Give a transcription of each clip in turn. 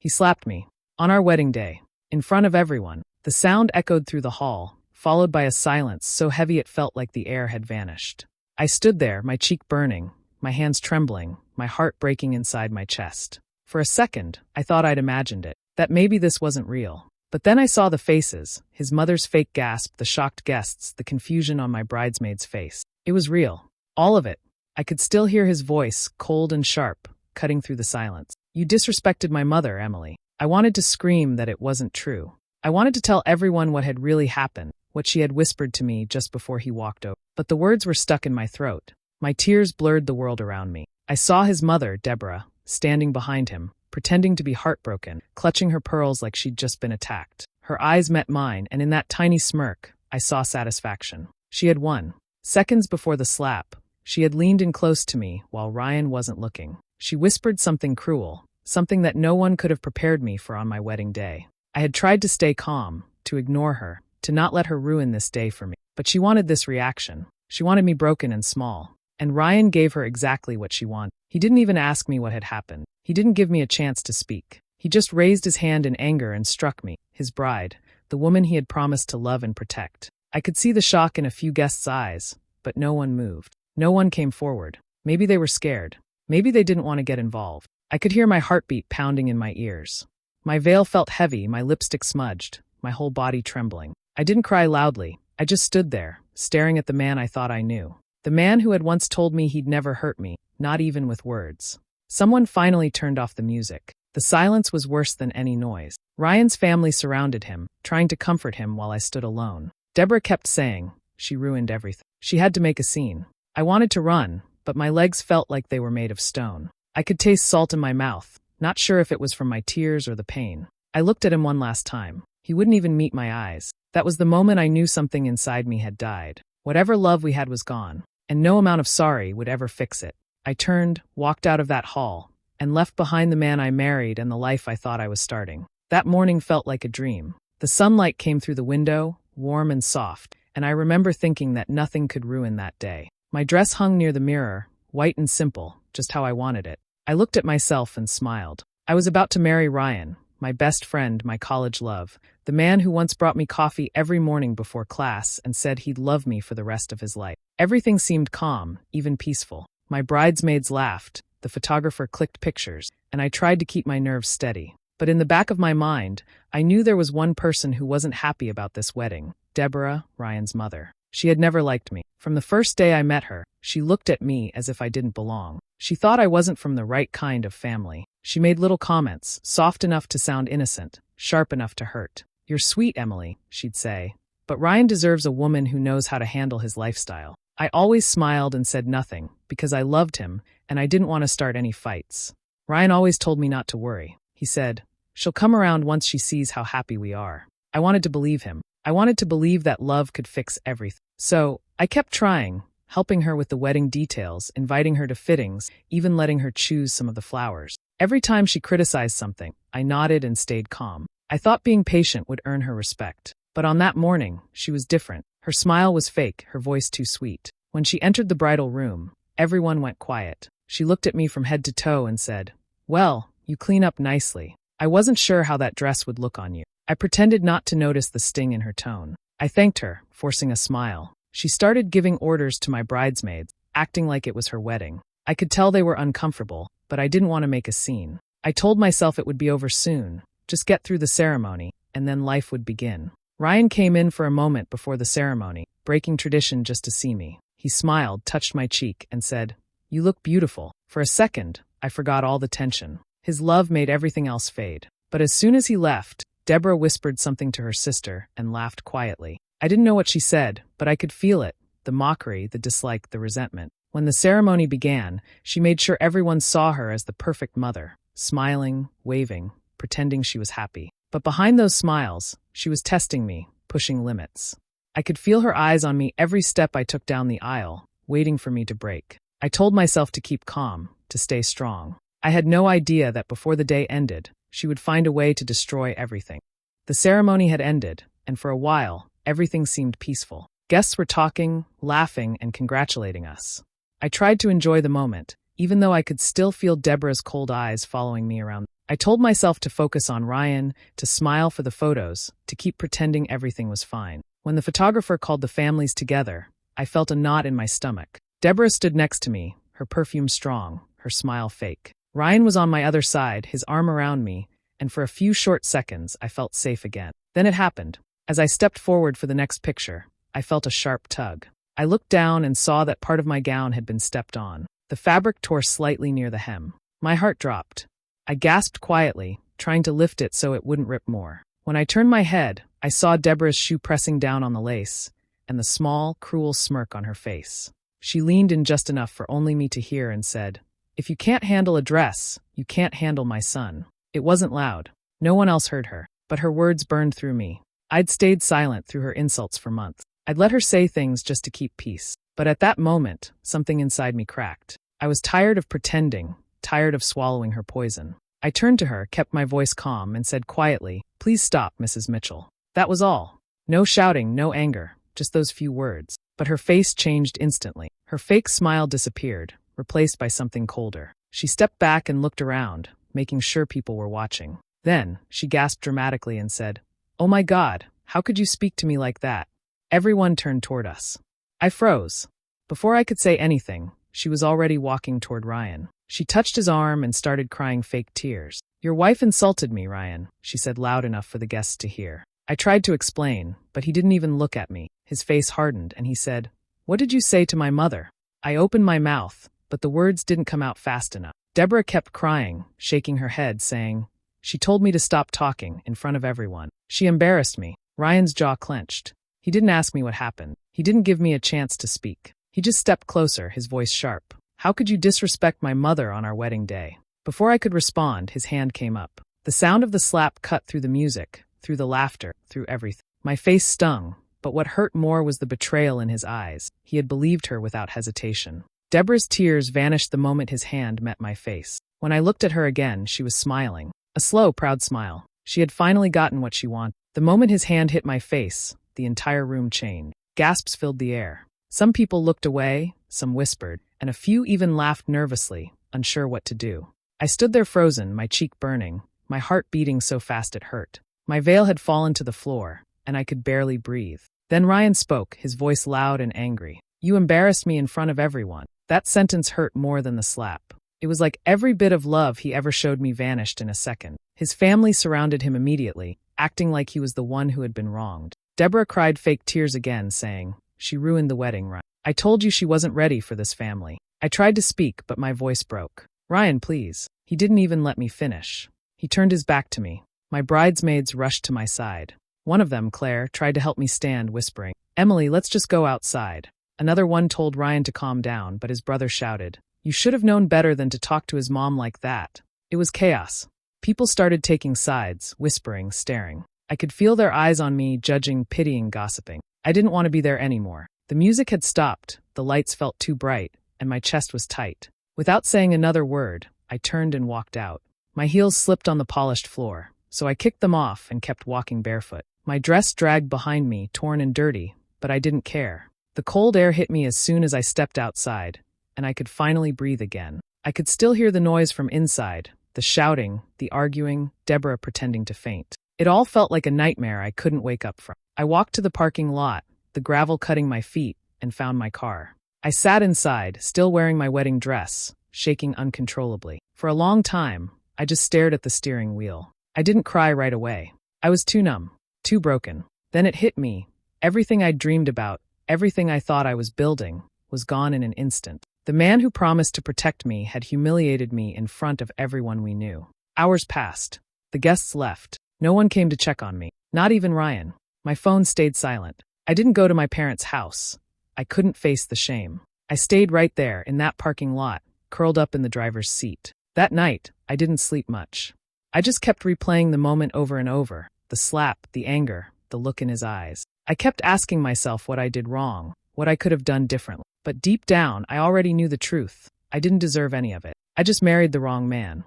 He slapped me. On our wedding day. In front of everyone. The sound echoed through the hall, followed by a silence so heavy it felt like the air had vanished. I stood there, my cheek burning, my hands trembling, my heart breaking inside my chest. For a second, I thought I'd imagined it, that maybe this wasn't real. But then I saw the faces, his mother's fake gasp, the shocked guests, the confusion on my bridesmaid's face. It was real. All of it. I could still hear his voice, cold and sharp, cutting through the silence. You disrespected my mother, Emily. I wanted to scream that it wasn't true. I wanted to tell everyone what had really happened, what she had whispered to me just before he walked over. But the words were stuck in my throat. My tears blurred the world around me. I saw his mother, Deborah, standing behind him, pretending to be heartbroken, clutching her pearls like she'd just been attacked. Her eyes met mine, and in that tiny smirk, I saw satisfaction. She had won. Seconds before the slap, she had leaned in close to me while Ryan wasn't looking. She whispered something cruel, something that no one could have prepared me for on my wedding day. I had tried to stay calm, to ignore her, to not let her ruin this day for me. But she wanted this reaction. She wanted me broken and small. And Ryan gave her exactly what she wanted. He didn't even ask me what had happened. He didn't give me a chance to speak. He just raised his hand in anger and struck me, his bride, the woman he had promised to love and protect. I could see the shock in a few guests' eyes, but no one moved. No one came forward. Maybe they were scared. Maybe they didn't want to get involved. I could hear my heartbeat pounding in my ears. My veil felt heavy, my lipstick smudged, my whole body trembling. I didn't cry loudly. I just stood there, staring at the man I thought I knew. The man who had once told me he'd never hurt me, not even with words. Someone finally turned off the music. The silence was worse than any noise. Ryan's family surrounded him, trying to comfort him while I stood alone. Deborah kept saying, she ruined everything. She had to make a scene. I wanted to run, but my legs felt like they were made of stone. I could taste salt in my mouth, not sure if it was from my tears or the pain. I looked at him one last time. He wouldn't even meet my eyes. That was the moment I knew something inside me had died. Whatever love we had was gone, and no amount of sorry would ever fix it. I turned, walked out of that hall, and left behind the man I married and the life I thought I was starting. That morning felt like a dream. The sunlight came through the window, warm and soft, and I remember thinking that nothing could ruin that day. My dress hung near the mirror, white and simple, just how I wanted it. I looked at myself and smiled. I was about to marry Ryan, my best friend, my college love, the man who once brought me coffee every morning before class and said he'd love me for the rest of his life. Everything seemed calm, even peaceful. My bridesmaids laughed, the photographer clicked pictures, and I tried to keep my nerves steady. But in the back of my mind, I knew there was one person who wasn't happy about this wedding, Deborah, Ryan's mother. She had never liked me. From the first day I met her, she looked at me as if I didn't belong. She thought I wasn't from the right kind of family. She made little comments, soft enough to sound innocent, sharp enough to hurt. You're sweet, Emily, she'd say. But Ryan deserves a woman who knows how to handle his lifestyle. I always smiled and said nothing, because I loved him, and I didn't want to start any fights. Ryan always told me not to worry. He said, she'll come around once she sees how happy we are. I wanted to believe him. I wanted to believe that love could fix everything. So, I kept trying, helping her with the wedding details, inviting her to fittings, even letting her choose some of the flowers. Every time she criticized something, I nodded and stayed calm. I thought being patient would earn her respect. But on that morning, she was different. Her smile was fake, her voice too sweet. When she entered the bridal room, everyone went quiet. She looked at me from head to toe and said, "Well, you clean up nicely." I wasn't sure how that dress would look on you. I pretended not to notice the sting in her tone. I thanked her, forcing a smile. She started giving orders to my bridesmaids, acting like it was her wedding. I could tell they were uncomfortable, but I didn't want to make a scene. I told myself it would be over soon, just get through the ceremony, and then life would begin. Ryan came in for a moment before the ceremony, breaking tradition just to see me. He smiled, touched my cheek, and said, "You look beautiful." For a second, I forgot all the tension. His love made everything else fade. But as soon as he left, Deborah whispered something to her sister and laughed quietly. I didn't know what she said, but I could feel it, the mockery, the dislike, the resentment. When the ceremony began, she made sure everyone saw her as the perfect mother, smiling, waving, pretending she was happy. But behind those smiles, she was testing me, pushing limits. I could feel her eyes on me every step I took down the aisle, waiting for me to break. I told myself to keep calm, to stay strong. I had no idea that before the day ended, she would find a way to destroy everything. The ceremony had ended, and for a while, everything seemed peaceful. Guests were talking, laughing, and congratulating us. I tried to enjoy the moment, even though I could still feel Deborah's cold eyes following me around. I told myself to focus on Ryan, to smile for the photos, to keep pretending everything was fine. When the photographer called the families together, I felt a knot in my stomach. Deborah stood next to me, her perfume strong, her smile fake. Ryan was on my other side, his arm around me, and for a few short seconds I felt safe again. Then it happened. As I stepped forward for the next picture, I felt a sharp tug. I looked down and saw that part of my gown had been stepped on. The fabric tore slightly near the hem. My heart dropped. I gasped quietly, trying to lift it so it wouldn't rip more. When I turned my head, I saw Deborah's shoe pressing down on the lace, and the small, cruel smirk on her face. She leaned in just enough for only me to hear and said, "If you can't handle a dress, you can't handle my son." It wasn't loud. No one else heard her, but her words burned through me. I'd stayed silent through her insults for months. I'd let her say things just to keep peace. But at that moment, something inside me cracked. I was tired of pretending, tired of swallowing her poison. I turned to her, kept my voice calm, and said quietly, "Please stop, Mrs. Mitchell." That was all. No shouting, no anger, just those few words. But her face changed instantly. Her fake smile disappeared, replaced by something colder. She stepped back and looked around, making sure people were watching. Then, she gasped dramatically and said, "Oh my God, how could you speak to me like that?" Everyone turned toward us. I froze. Before I could say anything, she was already walking toward Ryan. She touched his arm and started crying fake tears. "Your wife insulted me, Ryan," she said loud enough for the guests to hear. I tried to explain, but he didn't even look at me. His face hardened and he said, "What did you say to my mother?" I opened my mouth, but the words didn't come out fast enough. Deborah kept crying, shaking her head, saying, "She told me to stop talking in front of everyone. She embarrassed me." Ryan's jaw clenched. He didn't ask me what happened. He didn't give me a chance to speak. He just stepped closer, his voice sharp. "How could you disrespect my mother on our wedding day?" Before I could respond, his hand came up. The sound of the slap cut through the music, through the laughter, through everything. My face stung, but what hurt more was the betrayal in his eyes. He had believed her without hesitation. Deborah's tears vanished the moment his hand met my face. When I looked at her again, she was smiling. A slow, proud smile. She had finally gotten what she wanted. The moment his hand hit my face, the entire room changed. Gasps filled the air. Some people looked away, some whispered, and a few even laughed nervously, unsure what to do. I stood there frozen, my cheek burning, my heart beating so fast it hurt. My veil had fallen to the floor, and I could barely breathe. Then Ryan spoke, his voice loud and angry. "You embarrassed me in front of everyone." That sentence hurt more than the slap. It was like every bit of love he ever showed me vanished in a second. His family surrounded him immediately, acting like he was the one who had been wronged. Deborah cried fake tears again, saying, "She ruined the wedding, Ryan. I told you she wasn't ready for this family." I tried to speak, but my voice broke. "Ryan, please." He didn't even let me finish. He turned his back to me. My bridesmaids rushed to my side. One of them, Claire, tried to help me stand, whispering, "Emily, let's just go outside." Another one told Ryan to calm down, but his brother shouted, "You should have known better than to talk to his mom like that." It was chaos. People started taking sides, whispering, staring. I could feel their eyes on me, judging, pitying, gossiping. I didn't want to be there anymore. The music had stopped, the lights felt too bright, and my chest was tight. Without saying another word, I turned and walked out. My heels slipped on the polished floor, so I kicked them off and kept walking barefoot. My dress dragged behind me, torn and dirty, but I didn't care. The cold air hit me as soon as I stepped outside, and I could finally breathe again. I could still hear the noise from inside, the shouting, the arguing, Deborah pretending to faint. It all felt like a nightmare I couldn't wake up from. I walked to the parking lot, the gravel cutting my feet, and found my car. I sat inside, still wearing my wedding dress, shaking uncontrollably. For a long time, I just stared at the steering wheel. I didn't cry right away. I was too numb, too broken. Then it hit me. Everything I'd dreamed about, everything I thought I was building, was gone in an instant. The man who promised to protect me had humiliated me in front of everyone we knew. Hours passed. The guests left. No one came to check on me. Not even Ryan. My phone stayed silent. I didn't go to my parents' house. I couldn't face the shame. I stayed right there, in that parking lot, curled up in the driver's seat. That night, I didn't sleep much. I just kept replaying the moment over and over. The slap, the anger, the look in his eyes. I kept asking myself what I did wrong, what I could have done differently. But deep down, I already knew the truth. I didn't deserve any of it. I just married the wrong man.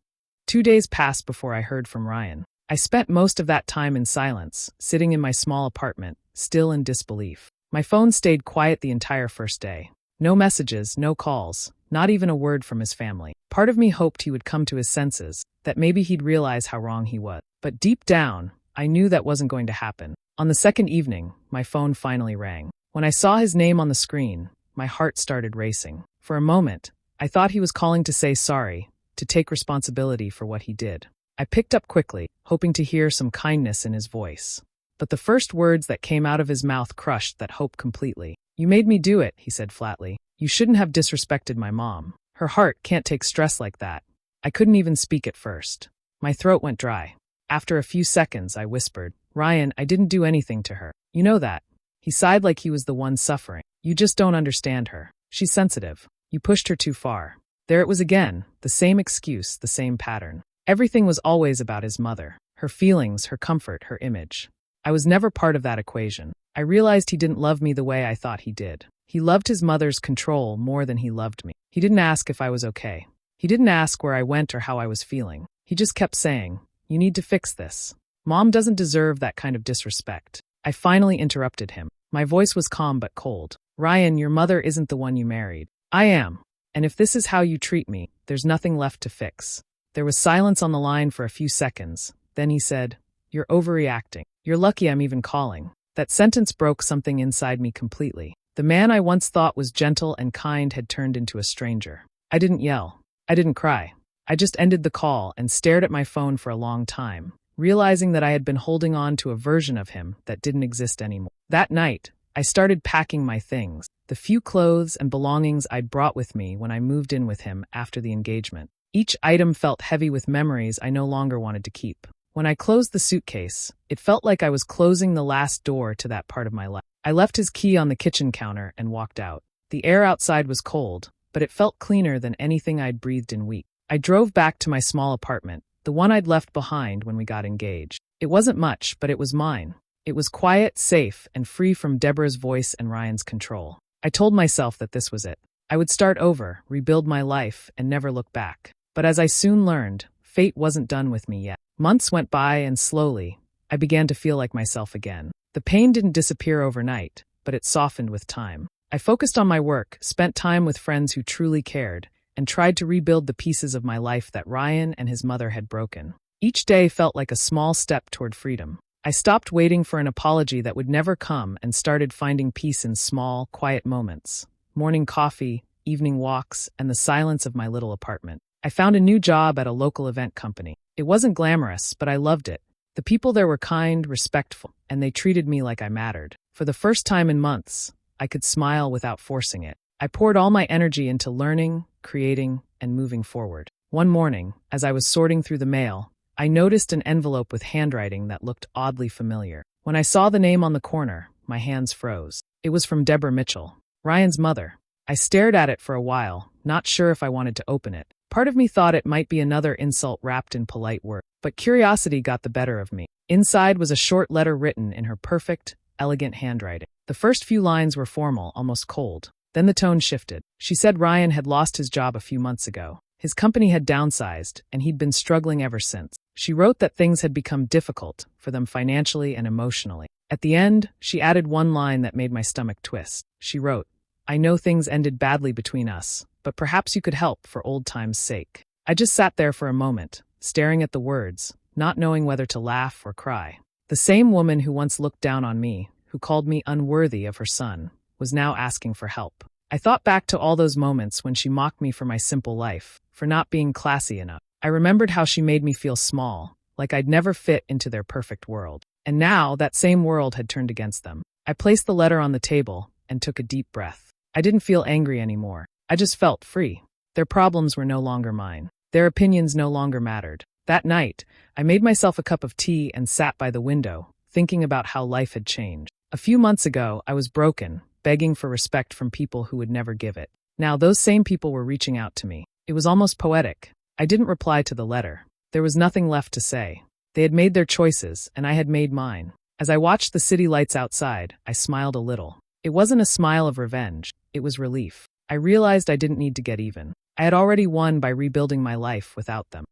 2 days passed before I heard from Ryan. I spent most of that time in silence, sitting in my small apartment, still in disbelief. My phone stayed quiet the entire first day. No messages, no calls, not even a word from his family. Part of me hoped he would come to his senses, that maybe he'd realize how wrong he was. But deep down, I knew that wasn't going to happen. On the second evening, my phone finally rang. When I saw his name on the screen, my heart started racing. For a moment, I thought he was calling to say sorry, to take responsibility for what he did. I picked up quickly, hoping to hear some kindness in his voice. But the first words that came out of his mouth crushed that hope completely. "You made me do it," he said flatly. "You shouldn't have disrespected my mom. Her heart can't take stress like that." I couldn't even speak at first. My throat went dry. After a few seconds, I whispered, "Ryan, I didn't do anything to her. You know that." He sighed like he was the one suffering. "You just don't understand her. She's sensitive. You pushed her too far." There it was again, the same excuse, the same pattern. Everything was always about his mother, her feelings, her comfort, her image. I was never part of that equation. I realized he didn't love me the way I thought he did. He loved his mother's control more than he loved me. He didn't ask if I was okay. He didn't ask where I went or how I was feeling. He just kept saying, "You need to fix this. Mom doesn't deserve that kind of disrespect." I finally interrupted him. My voice was calm but cold. "Ryan, your mother isn't the one you married. I am. And if this is how you treat me, there's nothing left to fix." There was silence on the line for a few seconds. Then he said, "You're overreacting. You're lucky I'm even calling." That sentence broke something inside me completely. The man I once thought was gentle and kind had turned into a stranger. I didn't yell. I didn't cry. I just ended the call and stared at my phone for a long time, realizing that I had been holding on to a version of him that didn't exist anymore. That night, I started packing my things, the few clothes and belongings I'd brought with me when I moved in with him after the engagement. Each item felt heavy with memories I no longer wanted to keep. When I closed the suitcase, it felt like I was closing the last door to that part of my life. I left his key on the kitchen counter and walked out. The air outside was cold, but it felt cleaner than anything I'd breathed in weeks. I drove back to my small apartment, the one I'd left behind when we got engaged. It wasn't much, but it was mine. It was quiet, safe, and free from Deborah's voice and Ryan's control. I told myself that this was it. I would start over, rebuild my life, and never look back. But as I soon learned, fate wasn't done with me yet. Months went by and slowly, I began to feel like myself again. The pain didn't disappear overnight, but it softened with time. I focused on my work, spent time with friends who truly cared, and tried to rebuild the pieces of my life that Ryan and his mother had broken. Each day felt like a small step toward freedom. I stopped waiting for an apology that would never come and started finding peace in small, quiet moments. Morning coffee, evening walks, and the silence of my little apartment. I found a new job at a local event company. It wasn't glamorous, but I loved it. The people there were kind, respectful, and they treated me like I mattered. For the first time in months, I could smile without forcing it. I poured all my energy into learning, creating, and moving forward. One morning, as I was sorting through the mail, I noticed an envelope with handwriting that looked oddly familiar. When I saw the name on the corner, my hands froze. It was from Deborah Mitchell, Ryan's mother. I stared at it for a while, not sure if I wanted to open it. Part of me thought it might be another insult wrapped in polite words, but curiosity got the better of me. Inside was a short letter written in her perfect, elegant handwriting. The first few lines were formal, almost cold. Then the tone shifted. She said Ryan had lost his job a few months ago. His company had downsized, and he'd been struggling ever since. She wrote that things had become difficult for them financially and emotionally. At the end, she added one line that made my stomach twist. She wrote, "I know things ended badly between us, but perhaps you could help for old time's sake." I just sat there for a moment, staring at the words, not knowing whether to laugh or cry. The same woman who once looked down on me, who called me unworthy of her son, was now asking for help. I thought back to all those moments when she mocked me for my simple life, for not being classy enough. I remembered how she made me feel small, like I'd never fit into their perfect world. And now that same world had turned against them. I placed the letter on the table and took a deep breath. I didn't feel angry anymore. I just felt free. Their problems were no longer mine. Their opinions no longer mattered. That night, I made myself a cup of tea and sat by the window, thinking about how life had changed. A few months ago, I was broken, begging for respect from people who would never give it. Now those same people were reaching out to me. It was almost poetic. I didn't reply to the letter. There was nothing left to say. They had made their choices, and I had made mine. As I watched the city lights outside, I smiled a little. It wasn't a smile of revenge. It was relief. I realized I didn't need to get even. I had already won by rebuilding my life without them.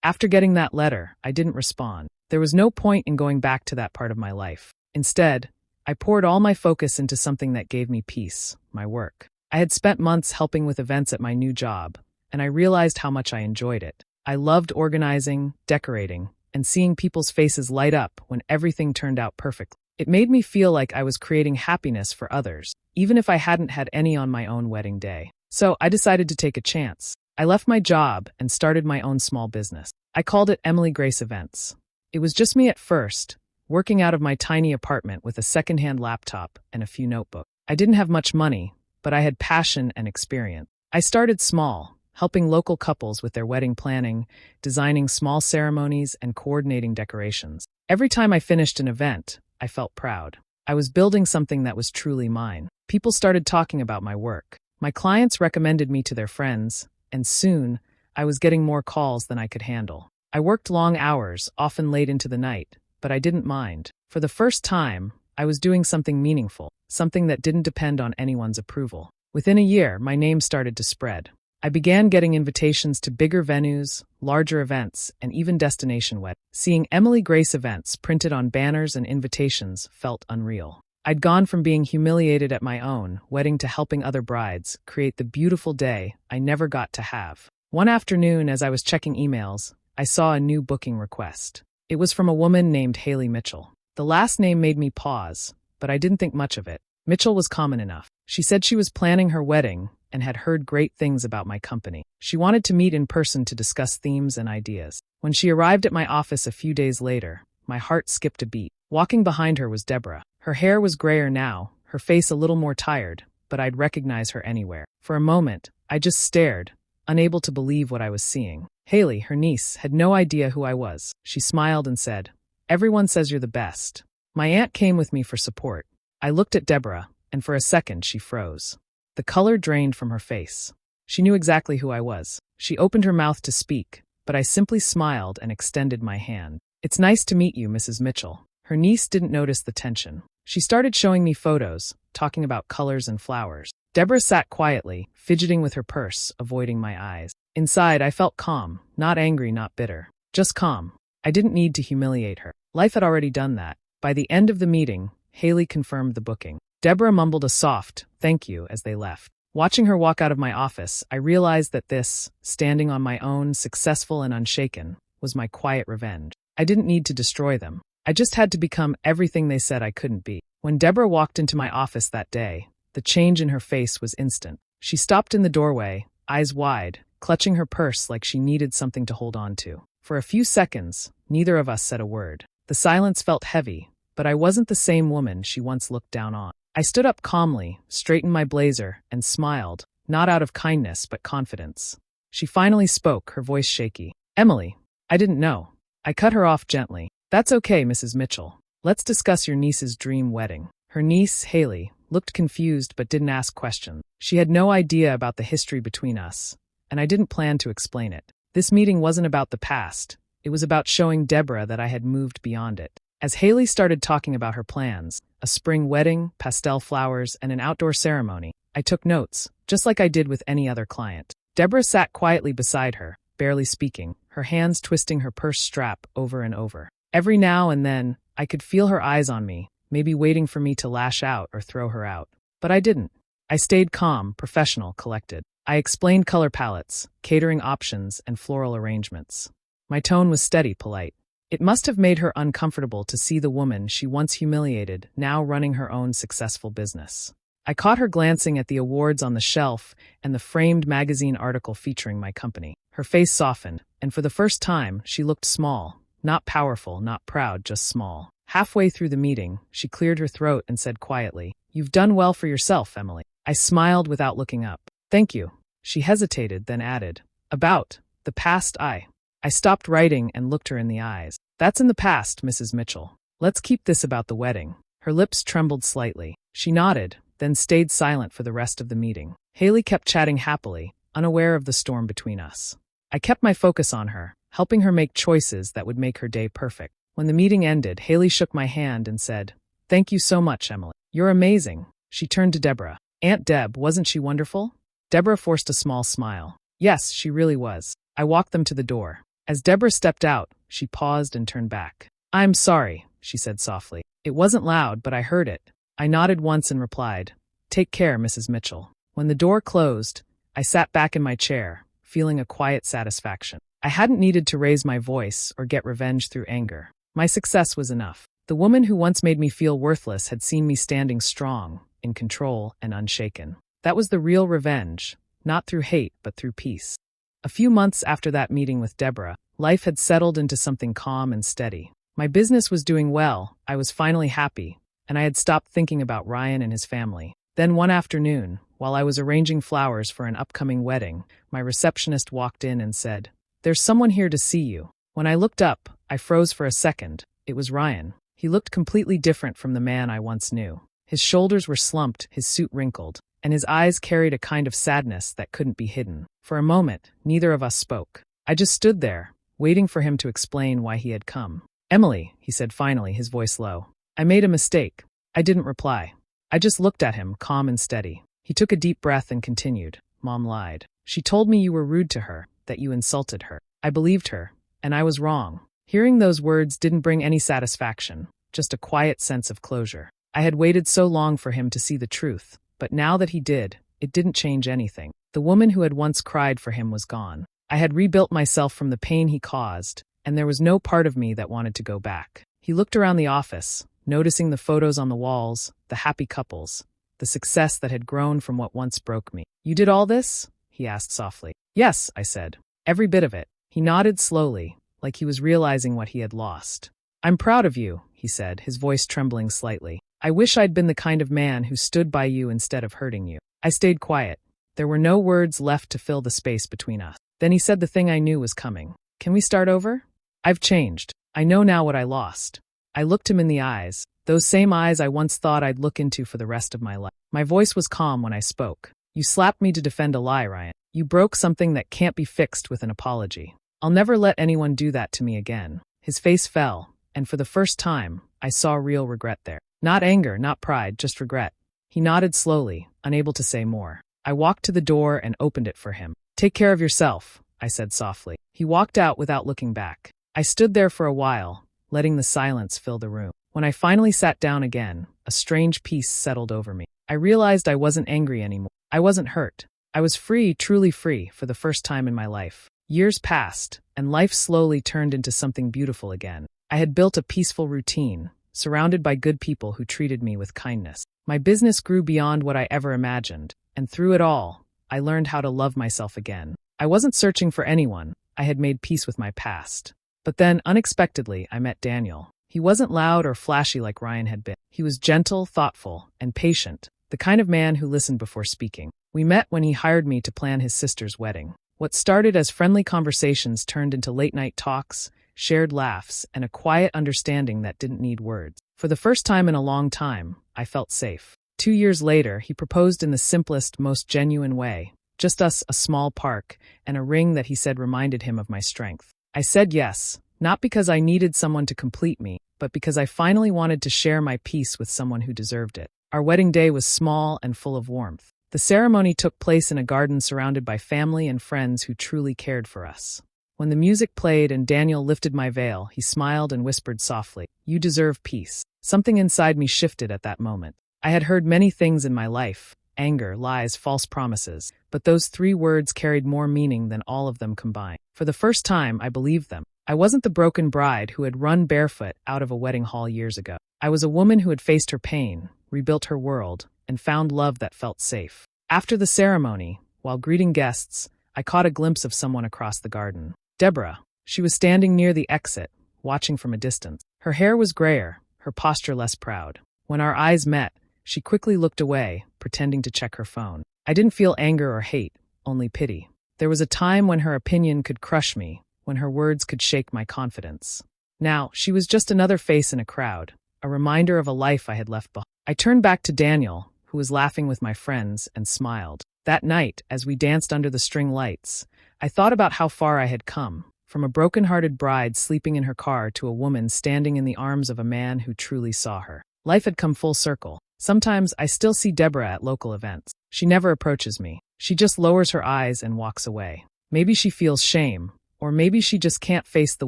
After getting that letter, I didn't respond. There was no point in going back to that part of my life. Instead, I poured all my focus into something that gave me peace, my work. I had spent months helping with events at my new job, and I realized how much I enjoyed it. I loved organizing, decorating, and seeing people's faces light up when everything turned out perfectly. It made me feel like I was creating happiness for others, even if I hadn't had any on my own wedding day. So I decided to take a chance. I left my job and started my own small business. I called it Emily Grace Events. It was just me at first, working out of my tiny apartment with a secondhand laptop and a few notebooks. I didn't have much money, but I had passion and experience. I started small, helping local couples with their wedding planning, designing small ceremonies, and coordinating decorations. Every time I finished an event, I felt proud. I was building something that was truly mine. People started talking about my work. My clients recommended me to their friends, and soon, I was getting more calls than I could handle. I worked long hours, often late into the night, but I didn't mind. For the first time, I was doing something meaningful, something that didn't depend on anyone's approval. Within a year, my name started to spread. I began getting invitations to bigger venues, larger events, and even destination weddings. Seeing Emily Grace Events printed on banners and invitations felt unreal. I'd gone from being humiliated at my own wedding to helping other brides create the beautiful day I never got to have. One afternoon, as I was checking emails, I saw a new booking request. It was from a woman named Haley Mitchell. The last name made me pause, but I didn't think much of it. Mitchell was common enough. She said she was planning her wedding and had heard great things about my company. She wanted to meet in person to discuss themes and ideas. When she arrived at my office a few days later, my heart skipped a beat. Walking behind her was Deborah. Her hair was grayer now, her face a little more tired, but I'd recognize her anywhere. For a moment, I just stared, unable to believe what I was seeing. Haley, her niece, had no idea who I was. She smiled and said, "Everyone says you're the best." My aunt came with me for support. I looked at Deborah, and for a second she froze. The color drained from her face. She knew exactly who I was. She opened her mouth to speak, but I simply smiled and extended my hand. "It's nice to meet you, Mrs. Mitchell." Her niece didn't notice the tension. She started showing me photos, talking about colors and flowers. Deborah sat quietly, fidgeting with her purse, avoiding my eyes. Inside, I felt calm, not angry, not bitter. Just calm. I didn't need to humiliate her. Life had already done that. By the end of the meeting, Haley confirmed the booking. Deborah mumbled a soft thank you as they left. Watching her walk out of my office, I realized that this, standing on my own, successful and unshaken, was my quiet revenge. I didn't need to destroy them. I just had to become everything they said I couldn't be. When Deborah walked into my office that day, the change in her face was instant. She stopped in the doorway, eyes wide, clutching her purse like she needed something to hold on to. For a few seconds, neither of us said a word. The silence felt heavy, but I wasn't the same woman she once looked down on. I stood up calmly, straightened my blazer, and smiled, not out of kindness but confidence. She finally spoke, her voice shaky. "Emily, I didn't know." I cut her off gently. "That's okay, Mrs. Mitchell. Let's discuss your niece's dream wedding." Her niece, Haley, looked confused but didn't ask questions. She had no idea about the history between us, and I didn't plan to explain it. This meeting wasn't about the past. It was about showing Deborah that I had moved beyond it. As Haley started talking about her plans, a spring wedding, pastel flowers, and an outdoor ceremony, I took notes, just like I did with any other client. Deborah sat quietly beside her, barely speaking, her hands twisting her purse strap over and over. Every now and then, I could feel her eyes on me, maybe waiting for me to lash out or throw her out. But I didn't. I stayed calm, professional, collected. I explained color palettes, catering options, and floral arrangements. My tone was steady, polite. It must have made her uncomfortable to see the woman she once humiliated now running her own successful business. I caught her glancing at the awards on the shelf and the framed magazine article featuring my company. Her face softened, and for the first time, she looked small. Not powerful, not proud, just small. Halfway through the meeting, she cleared her throat and said quietly, "You've done well for yourself, Emily." I smiled without looking up. "Thank you." She hesitated, then added, "About the past, I stopped writing and looked her in the eyes. "That's in the past, Mrs. Mitchell. Let's keep this about the wedding." Her lips trembled slightly. She nodded, then stayed silent for the rest of the meeting. Haley kept chatting happily, unaware of the storm between us. I kept my focus on her, helping her make choices that would make her day perfect. When the meeting ended, Haley shook my hand and said, "Thank you so much, Emily. You're amazing." She turned to Deborah. "Aunt Deb, wasn't she wonderful?" Deborah forced a small smile. "Yes, she really was." I walked them to the door. As Deborah stepped out, she paused and turned back. "I'm sorry," she said softly. It wasn't loud, but I heard it. I nodded once and replied, "Take care, Mrs. Mitchell." When the door closed, I sat back in my chair, feeling a quiet satisfaction. I hadn't needed to raise my voice or get revenge through anger. My success was enough. The woman who once made me feel worthless had seen me standing strong, in control, and unshaken. That was the real revenge, not through hate but through peace. A few months after that meeting with Deborah, life had settled into something calm and steady. My business was doing well, I was finally happy, and I had stopped thinking about Ryan and his family. Then one afternoon, while I was arranging flowers for an upcoming wedding, my receptionist walked in and said, "There's someone here to see you." When I looked up, I froze for a second. It was Ryan. He looked completely different from the man I once knew. His shoulders were slumped, his suit wrinkled, and his eyes carried a kind of sadness that couldn't be hidden. For a moment, neither of us spoke. I just stood there, waiting for him to explain why he had come. "Emily," he said finally, his voice low. "I made a mistake." I didn't reply. I just looked at him, calm and steady. He took a deep breath and continued. "Mom lied. She told me you were rude to her, that you insulted her. I believed her, and I was wrong." Hearing those words didn't bring any satisfaction, just a quiet sense of closure. I had waited so long for him to see the truth, but now that he did, it didn't change anything. The woman who had once cried for him was gone. I had rebuilt myself from the pain he caused, and there was no part of me that wanted to go back. He looked around the office, noticing the photos on the walls, the happy couples, the success that had grown from what once broke me. "You did all this?" he asked softly. "Yes," I said. "Every bit of it." He nodded slowly, like he was realizing what he had lost. "I'm proud of you," he said, his voice trembling slightly. "I wish I'd been the kind of man who stood by you instead of hurting you." I stayed quiet. There were no words left to fill the space between us. Then he said the thing I knew was coming. "Can we start over? I've changed. I know now what I lost." I looked him in the eyes, those same eyes I once thought I'd look into for the rest of my life. My voice was calm when I spoke. "You slapped me to defend a lie, Ryan. You broke something that can't be fixed with an apology. I'll never let anyone do that to me again." His face fell, and for the first time, I saw real regret there. Not anger, not pride, just regret. He nodded slowly, unable to say more. I walked to the door and opened it for him. "Take care of yourself," I said softly. He walked out without looking back. I stood there for a while, letting the silence fill the room. When I finally sat down again, a strange peace settled over me. I realized I wasn't angry anymore. I wasn't hurt. I was free, truly free, for the first time in my life. Years passed, and life slowly turned into something beautiful again. I had built a peaceful routine, surrounded by good people who treated me with kindness. My business grew beyond what I ever imagined, and through it all, I learned how to love myself again. I wasn't searching for anyone. I had made peace with my past. But then, unexpectedly, I met Daniel. He wasn't loud or flashy like Ryan had been. He was gentle, thoughtful, and patient, the kind of man who listened before speaking. We met when he hired me to plan his sister's wedding. What started as friendly conversations turned into late-night talks, shared laughs, and a quiet understanding that didn't need words. For the first time in a long time, I felt safe. 2 years later, he proposed in the simplest, most genuine way. Just us, a small park, and a ring that he said reminded him of my strength. I said yes, not because I needed someone to complete me, but because I finally wanted to share my peace with someone who deserved it. Our wedding day was small and full of warmth. The ceremony took place in a garden surrounded by family and friends who truly cared for us. When the music played and Daniel lifted my veil, he smiled and whispered softly, "You deserve peace." Something inside me shifted at that moment. I had heard many things in my life, anger, lies, false promises, but those 3 words carried more meaning than all of them combined. For the first time, I believed them. I wasn't the broken bride who had run barefoot out of a wedding hall years ago. I was a woman who had faced her pain, rebuilt her world, and found love that felt safe. After the ceremony, while greeting guests, I caught a glimpse of someone across the garden. Deborah. She was standing near the exit, watching from a distance. Her hair was grayer, her posture less proud. When our eyes met, she quickly looked away, pretending to check her phone. I didn't feel anger or hate, only pity. There was a time when her opinion could crush me, when her words could shake my confidence. Now, she was just another face in a crowd, a reminder of a life I had left behind. I turned back to Daniel, who was laughing with my friends, and smiled. That night, as we danced under the string lights, I thought about how far I had come, from a broken-hearted bride sleeping in her car to a woman standing in the arms of a man who truly saw her. Life had come full circle. Sometimes I still see Deborah at local events. She never approaches me. She just lowers her eyes and walks away. Maybe she feels shame, or maybe she just can't face the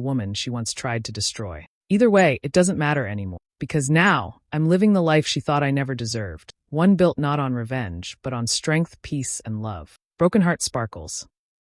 woman she once tried to destroy. Either way, it doesn't matter anymore, because now I'm living the life she thought I never deserved. One built not on revenge, but on strength, peace, and love. Broken Heart Sparkles.